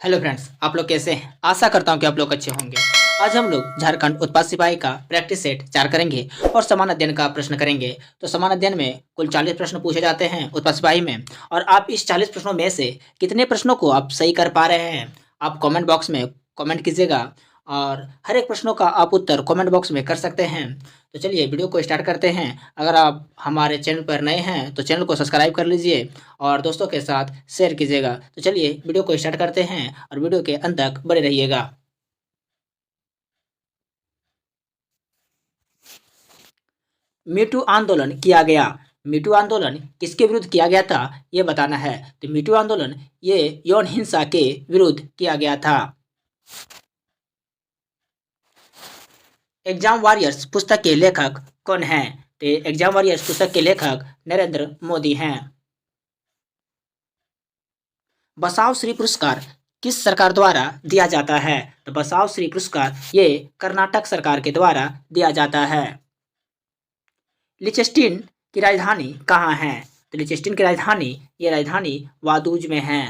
Hello friends, आप लोग कैसे हैं? आशा करता हूं कि आप लोग अच्छे होंगे। आज हम लोग झारखंड उत्पाद सिपाही का प्रैक्टिस सेट 4 करेंगे और समान अध्ययन का प्रश्न करेंगे। तो समान अध्ययन में कुल 40 प्रश्न पूछे जाते हैं उत्पाद सिपाही में, और आप इस 40 प्रश्नों में से कितने प्रश्नों को आप सही कर पा रहे हैं, आप कमेंट बॉक्स में कमेंट कीजिएगा। और हर एक प्रश्नों का आप उत्तर कमेंट बॉक्स में कर सकते हैं। तो चलिए वीडियो को स्टार्ट करते हैं। अगर आप हमारे चैनल पर नए हैं तो चैनल को सब्सक्राइब कर लीजिए और दोस्तों के साथ शेयर कीजिएगा। तो चलिए वीडियो को स्टार्ट करते हैं और वीडियो के अंत तक बने रहिएगा। मीटू आंदोलन किया गया। मीटू आंदोलन किसके विरुद्ध किया गया था, ये बताना है। तो मीटू आंदोलन ये यौन हिंसा के विरुद्ध किया गया था। एग्जाम वॉरियर्स पुस्तक के लेखक कौन हैं? तो एग्जाम वॉरियर्स पुस्तक के लेखक नरेंद्र मोदी हैं। बसाव श्री पुरस्कार किस सरकार द्वारा दिया जाता है? तो बसाव श्री पुरस्कार ये कर्नाटक सरकार के द्वारा दिया जाता है। लिचेस्टीन की राजधानी कहाँ है? तो लिचेस्टीन की राजधानी ये राजधानी वादूज में है।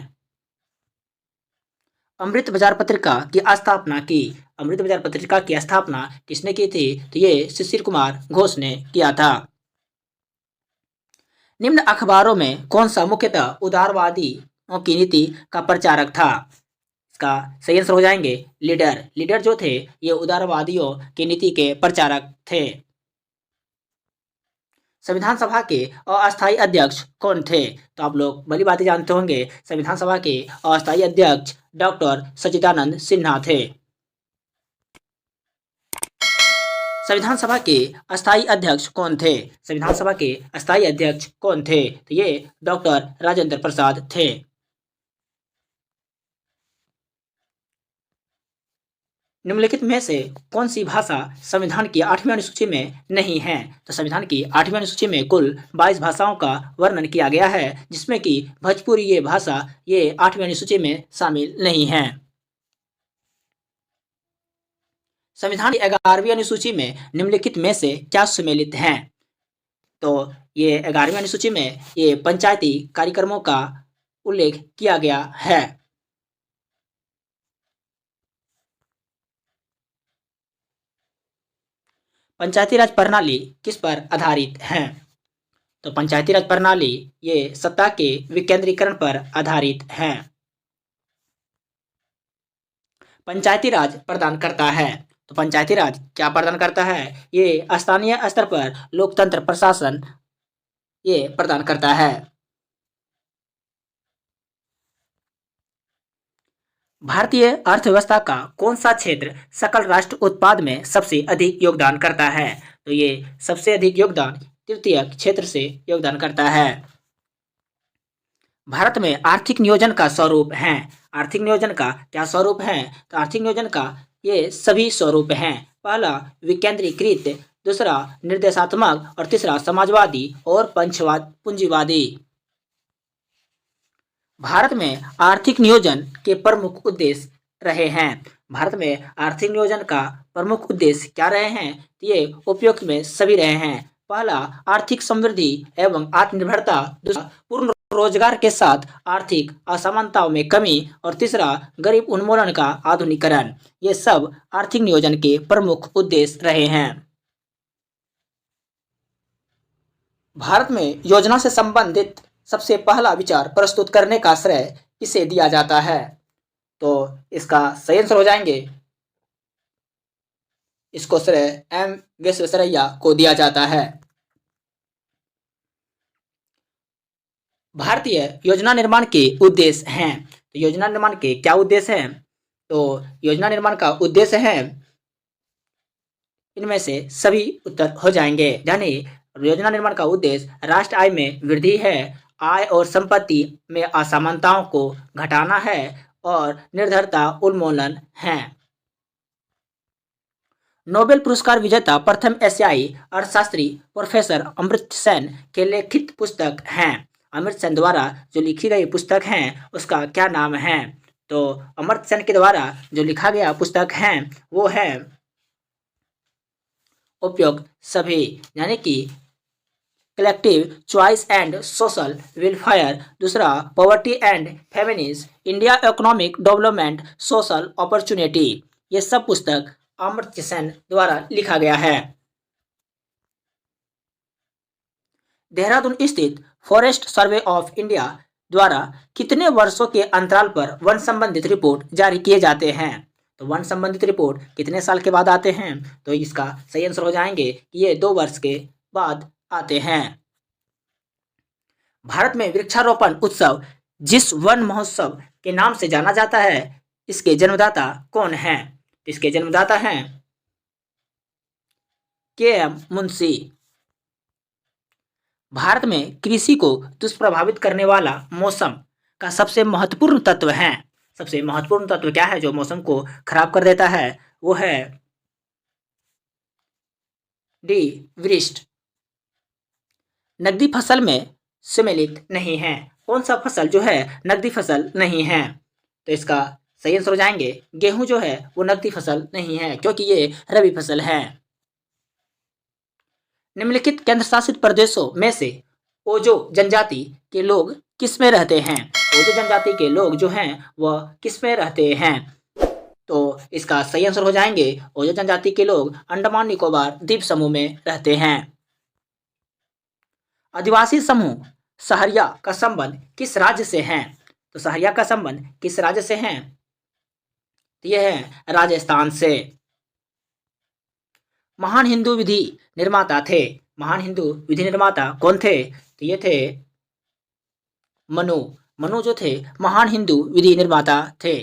अमृत बाजार पत्रिका की स्थापना की। अमृत बाजार पत्रिका की स्थापना किसने की थी? तो ये शिशिर कुमार घोष ने किया था। निम्न अखबारों में कौन सा मुख्यतः उदारवादियों की नीति का प्रचारक था? इसका सही आंसर हो जाएंगे लीडर। लीडर जो थे ये उदारवादियों की नीति के प्रचारक थे। संविधान सभा के अस्थायी अध्यक्ष कौन थे? तो आप लोग भली बातें जानते होंगे, संविधान सभा के अस्थायी अध्यक्ष डॉक्टर सच्चिदानंद सिन्हा थे। संविधान सभा के अस्थायी अध्यक्ष कौन थे? संविधान सभा के अस्थायी अध्यक्ष कौन थे? तो ये डॉक्टर राजेंद्र प्रसाद थे। निम्नलिखित में से कौन सी भाषा संविधान की 8वीं अनुसूची में नहीं है? तो संविधान की 8वीं अनुसूची में कुल 22 भाषाओं का वर्णन किया गया है, जिसमें कि भोजपुरी ये भाषा ये 8वीं अनुसूची में शामिल नहीं है। संविधान की 11वीं अनुसूची में निम्नलिखित में से क्या सम्मिलित है? तो ये 11वीं अनुसूची में ये पंचायती कार्यक्रमों का उल्लेख किया गया है। पंचायती राज प्रणाली किस पर आधारित है? तो पंचायती राज प्रणाली ये सत्ता के विकेंद्रीकरण पर आधारित है। पंचायती राज प्रदान करता है। तो पंचायती राज क्या प्रदान करता है? ये स्थानीय स्तर पर लोकतंत्र प्रशासन ये प्रदान करता है। भारतीय अर्थव्यवस्था का कौन सा क्षेत्र सकल राष्ट्र उत्पाद में सबसे अधिक योगदान करता है? तो ये सबसे अधिक योगदान तृतीय क्षेत्र से योगदान करता है। भारत में आर्थिक नियोजन का स्वरूप है। आर्थिक नियोजन का क्या स्वरूप है? तो आर्थिक नियोजन का ये सभी स्वरूप हैं। पहला विकेंद्रीकृत, दूसरा निर्देशात्मक और तीसरा समाजवादी और पंचवाद पूंजीवादी। भारत में आर्थिक नियोजन के प्रमुख उद्देश्य रहे हैं। भारत में आर्थिक नियोजन का प्रमुख उद्देश्य क्या रहे हैं? ये उपयुक्त में सभी रहे हैं। पहला आर्थिक समृद्धि एवं आत्मनिर्भरता, दूसरा पूर्ण रोजगार के साथ आर्थिक असमानताओं में कमी, और तीसरा गरीब उन्मूलन का आधुनिकीकरण। ये सब आर्थिक नियोजन के प्रमुख उद्देश्य रहे हैं। भारत में योजना से संबंधित सबसे पहला विचार प्रस्तुत करने का श्रेय किसे दिया जाता है? तो इसका सही आंसर हो जाएंगे, इसको श्रेय एम विश्वेश्वरैया को दिया जाता है। भारतीय योजना निर्माण के उद्देश्य हैं। तो योजना निर्माण के क्या उद्देश्य हैं? तो योजना निर्माण का उद्देश्य है, इनमें से सभी उत्तर हो जाएंगे। यानी योजना निर्माण का उद्देश्य राष्ट्र आय में वृद्धि है, आय और संपत्ति में असमानताओं को घटाना है, और निर्धरता उन्मूलन है। नोबेल पुरस्कार विजेता प्रथम एशियाई अर्थशास्त्री प्रोफेसर अमर्त्य सेन के लिखित पुस्तक हैं। अमर्त्य सेन द्वारा जो लिखी गई पुस्तक है उसका क्या नाम है? तो अमर्त्य सेन के द्वारा जो लिखा गया पुस्तक है वो है उपयुक्त सभी, यानी कि collective choice and social welfare, दूसरा poverty and feminism, India economic development, social opportunity. ये सब पुस्तक अमर्त्य सेन द्वारा लिखा गया है। देहरादून स्थित फॉरेस्ट सर्वे ऑफ इंडिया द्वारा कितने वर्षों के अंतराल पर वन संबंधित रिपोर्ट जारी किए जाते हैं? तो वन संबंधित रिपोर्ट कितने साल के बाद आते हैं? तो इसका सही आंसर हो जाएंगे कि ये 2 वर्ष के बाद आते हैं। भारत में वृक्षारोपण उत्सव जिस वन महोत्सव के नाम से जाना जाता है, इसके जन्मदाता कौन हैं? इसके जन्मदाता हैं के.एम. मुंशी। भारत में कृषि को दुष्प्रभावित करने वाला मौसम का सबसे महत्वपूर्ण तत्व है। सबसे महत्वपूर्ण तत्व क्या है जो मौसम को खराब कर देता है? वो है डी, वृष्टि। नकदी फसल में सम्मिलित नहीं है। कौन सा फसल जो है नकदी फसल नहीं है? तो इसका सही आंसर हो जाएंगे गेहूं जो है वो नकदी फसल नहीं है, क्योंकि ये रबी फसल है। निम्नलिखित केंद्र शासित प्रदेशों में से ओजो जनजाति के लोग किस में रहते हैं? ओजो जनजाति के लोग जो हैं वह किस में रहते हैं? तो इसका सही आंसर हो जाएंगे ओजो जनजाति के लोग अंडमान निकोबार द्वीप समूह में रहते हैं। आदिवासी समूह सहरिया का संबंध किस राज्य से है? तो सहरिया का संबंध किस राज्य से है? तो यह है राजस्थान से। महान हिंदू विधि निर्माता थे। महान हिंदू विधि निर्माता कौन थे? तो ये थे मनु। मनु जो थे महान हिंदू विधि निर्माता थे।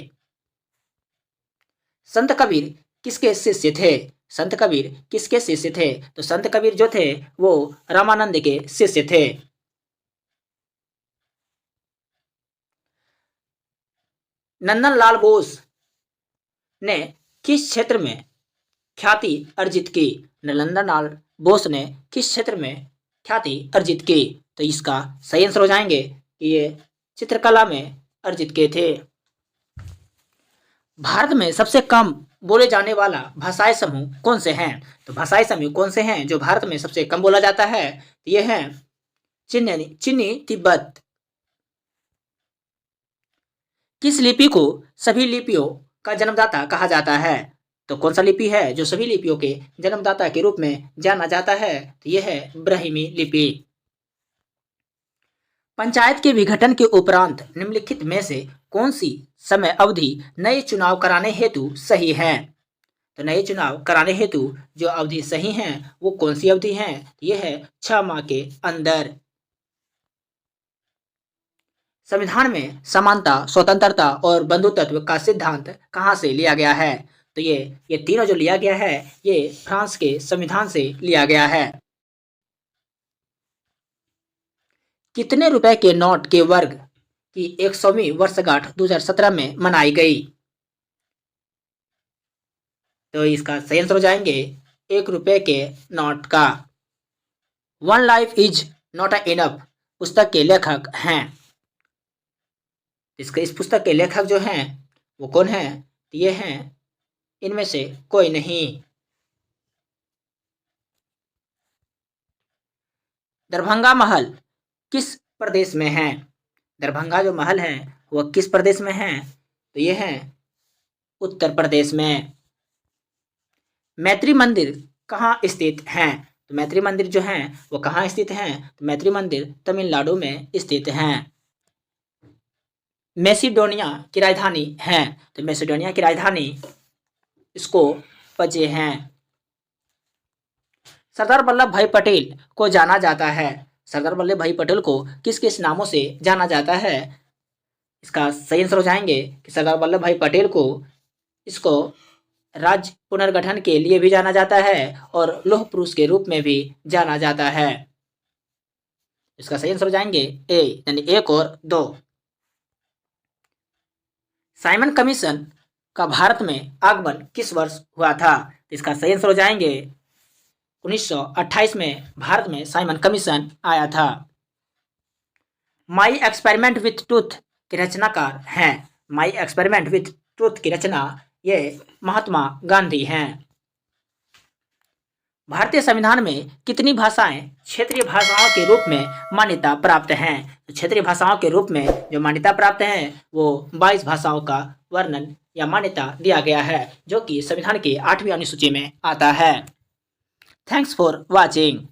संत कबीर किसके शिष्य थे? संत कबीर किसके शिष्य थे? तो संत कबीर जो थे वो रामानंद के शिष्य थे। नंदनलाल बोस ने किस क्षेत्र में ख्याति अर्जित की? नंदनलाल बोस ने किस क्षेत्र में ख्याति अर्जित की? तो इसका सही आंसर हो जाएंगे कि ये चित्रकला में अर्जित किए थे। भारत में सबसे कम बोले जाने वाला भाषाई समूह कौन से हैं? तो भाषाई समूह कौन से हैं जो भारत में सबसे कम बोला जाता है? ये हैं चीनी तिब्बत। किस लिपि को सभी लिपियों का जन्मदाता कहा जाता है? तो कौन सा लिपि है जो सभी लिपियों के जन्मदाता के रूप में जाना जाता है? तो यह है ब्राह्मी लिपि। पंचायत के विघटन के उपरांत निम्नलिखित में से कौन सी समय अवधि नए चुनाव कराने हेतु सही है? तो नए चुनाव कराने हेतु जो अवधि सही है वो कौन सी अवधि है? यह है 6 माह के अंदर। संविधान में समानता, स्वतंत्रता और बंधुत्व का सिद्धांत कहाँ से लिया गया है? तो ये तीनों जो लिया गया है ये फ्रांस के संविधान से लिया गया है। कितने रुपए के नोट के वर्ग की 100वीं वर्षगांठ 2017 में मनाई गई? तो इसका सही आंसर हो जाएंगे 1 रुपए के नोट का। One life is not enough पुस्तक के लेखक हैं। इस पुस्तक के लेखक जो हैं वो कौन हैं? ये हैं इनमें से कोई नहीं। दरभंगा महल किस प्रदेश में है? दरभंगा जो महल है वह किस प्रदेश में है? तो ये है उत्तर प्रदेश में। मैत्री मंदिर कहाँ स्थित है? तो मैत्री मंदिर जो है वो कहाँ स्थित है? तो मैत्री मंदिर तमिलनाडु में स्थित है। मैसिडोनिया की राजधानी है। तो मैसिडोनिया की राजधानी इसको पचे हैं। सरदार वल्लभ भाई पटेल को जाना जाता है। सरदार वल्लभ भाई पटेल को किस किस नामों से जाना जाता है? इसका सही आंसर हो जाएंगे कि सरदार वल्लभ भाई पटेल को इसको राज्य पुनर्गठन के लिए भी जाना जाता है और लौह पुरुष के रूप में भी जाना जाता है। इसका सही आंसर हो जाएंगे ए, यानी 1 और 2। साइमन कमीशन का भारत में आगमन किस वर्ष हुआ था? इसका सही आंसर हो जाएंगे 1928 में भारत में साइमन कमीशन आया था। माई एक्सपेरिमेंट विथ ट्रूथ के रचनाकार हैं। माई एक्सपेरिमेंट विथ ट्रूथ की रचना ये महात्मा गांधी हैं। भारतीय संविधान में कितनी भाषाएं क्षेत्रीय भाषाओं के रूप में मान्यता प्राप्त हैं? तो क्षेत्रीय भाषाओं के रूप में जो मान्यता प्राप्त हैं वो 22 भाषाओं का वर्णन या मान्यता दिया गया है, जो कि संविधान की 8वीं अनुसूची में आता है। Thanks for watching.